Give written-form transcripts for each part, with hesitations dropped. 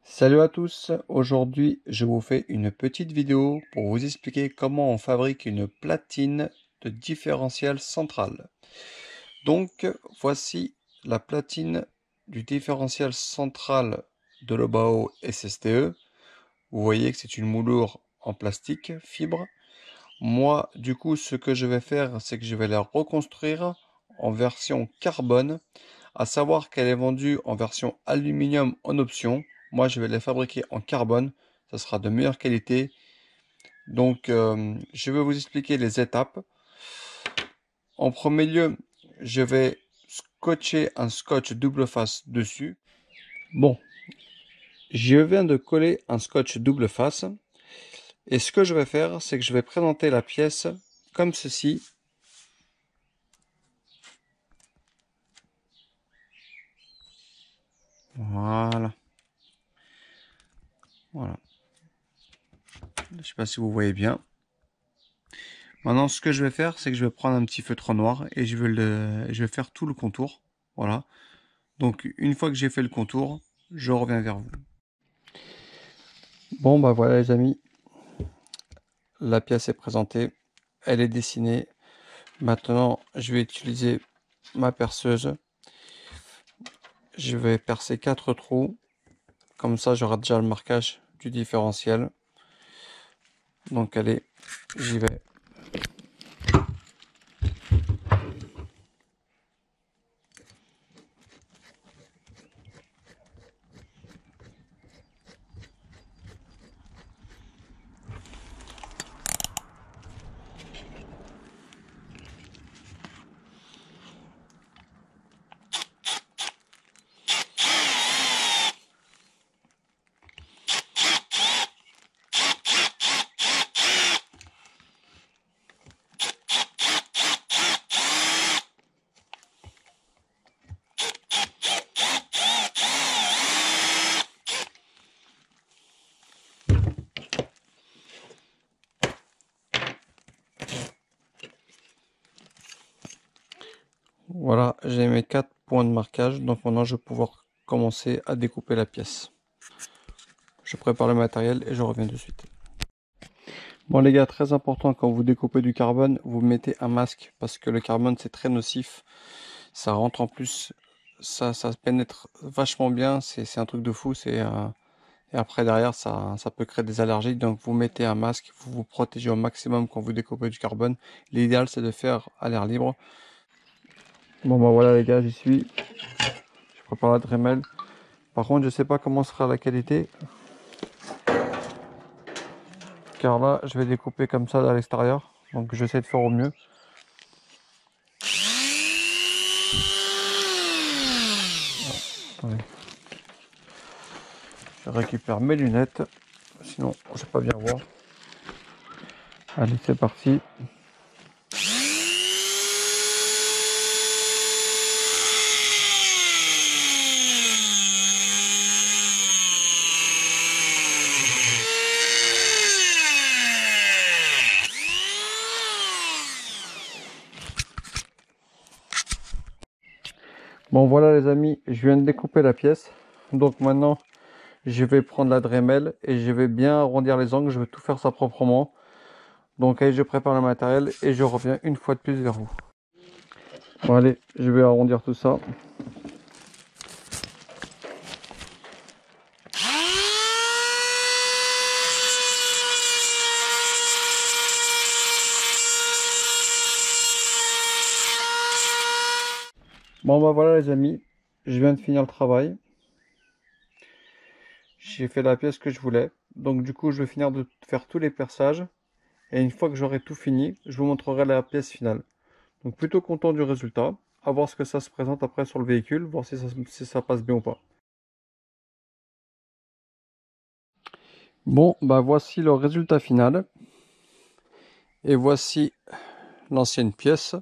Salut à tous, aujourd'hui je vous fais une petite vidéo pour vous expliquer comment on fabrique une platine de différentiel central. Donc voici la platine du différentiel central de l'Obao SSTE. Vous voyez que c'est une moulure en plastique fibre. Moi du coup ce que je vais faire c'est que je vais la reconstruire en version carbone, à savoir qu'elle est vendue en version aluminium en option. Moi, je vais les fabriquer en carbone. Ça sera de meilleure qualité. Donc, je vais vous expliquer les étapes. En premier lieu, je vais scotcher un scotch double face dessus. Bon, je viens de coller un scotch double face. Et ce que je vais faire, c'est que je vais présenter la pièce comme ceci. Voilà. Voilà. Je ne sais pas si vous voyez bien. Maintenant, ce que je vais faire, c'est que je vais prendre un petit feutre noir et je vais faire tout le contour. Voilà. Donc, une fois que j'ai fait le contour, je reviens vers vous. Bon, bah voilà les amis. La pièce est présentée. Elle est dessinée. Maintenant, je vais utiliser ma perceuse. Je vais percer 4 trous. Comme ça, j'aurai déjà le marquage du différentiel. Donc, allez, j'y vais. Voilà, j'ai mes 4 points de marquage. Donc maintenant, je vais pouvoir commencer à découper la pièce. Je prépare le matériel et je reviens de suite. Bon les gars, très important, quand vous découpez du carbone, vous mettez un masque parce que le carbone c'est très nocif. Ça rentre en plus, ça pénètre vachement bien, c'est un truc de fou. Et après derrière ça peut créer des allergies. Donc vous mettez un masque, vous vous protégez au maximum quand vous découpez du carbone. L'idéal c'est de faire à l'air libre. Bon bah voilà les gars, j'y suis. Je prépare la Dremel. Par contre je sais pas comment sera la qualité, car là je vais découper comme ça à l'extérieur. Donc j'essaie de faire au mieux. Attendez. Je récupère mes lunettes, sinon je vais pas bien voir. Allez, c'est parti. Bon voilà les amis, je viens de découper la pièce. Donc maintenant, je vais prendre la Dremel et je vais bien arrondir les angles. Je vais tout faire ça proprement. Donc allez, je prépare le matériel et je reviens une fois de plus vers vous. Bon allez, je vais arrondir tout ça. Bon bah voilà les amis, je viens de finir le travail. J'ai fait la pièce que je voulais. Donc du coup, je vais finir de faire tous les perçages. Et une fois que j'aurai tout fini, je vous montrerai la pièce finale. Donc plutôt content du résultat. À voir ce que ça se présente après sur le véhicule, voir si ça passe bien ou pas. Bon, bah voici le résultat final. Et voici l'ancienne pièce.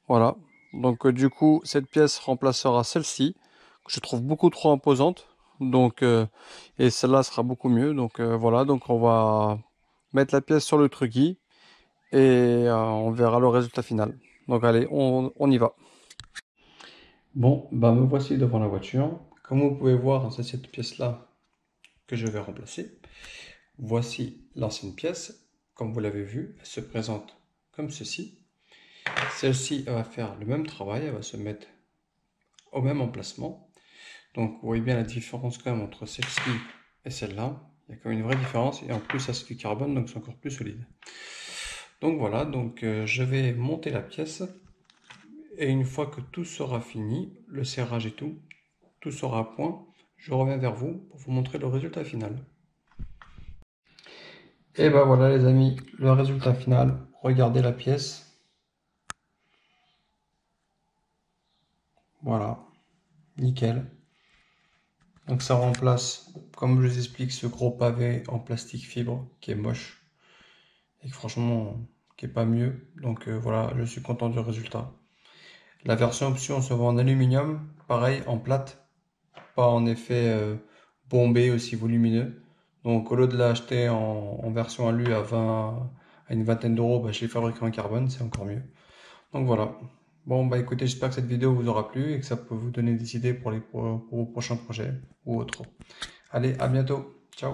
Voilà. Donc du coup, cette pièce remplacera celle-ci, que je trouve beaucoup trop imposante. Donc, et celle-là sera beaucoup mieux. Donc voilà, donc on va mettre la pièce sur le truckie et on verra le résultat final. Donc allez, on y va. Bon, bah me voici devant la voiture. Comme vous pouvez voir, c'est cette pièce-là que je vais remplacer. Voici l'ancienne pièce. Comme vous l'avez vu, elle se présente comme ceci. Celle-ci, elle va faire le même travail, elle va se mettre au même emplacement. Donc vous voyez bien la différence quand même entre celle-ci et celle-là. Il y a quand même une vraie différence et en plus ça c'est du carbone donc c'est encore plus solide. Donc voilà, donc je vais monter la pièce et une fois que tout sera fini, le serrage et tout sera à point, je reviens vers vous pour vous montrer le résultat final. Et ben voilà les amis, le résultat final, regardez la pièce. Voilà, nickel. Donc ça remplace, comme je vous explique, ce gros pavé en plastique fibre qui est moche et que franchement qui est pas mieux. Donc voilà, je suis content du résultat. La version option se vend en aluminium, pareil en plate, pas en effet bombé aussi volumineux. Donc au lieu de l'acheter en version alu à une vingtaine d'euros, bah, je l'ai fabriqué en carbone, c'est encore mieux. Donc voilà. Bon bah écoutez, j'espère que cette vidéo vous aura plu et que ça peut vous donner des idées pour vos prochains projets ou autres. Allez, à bientôt. Ciao.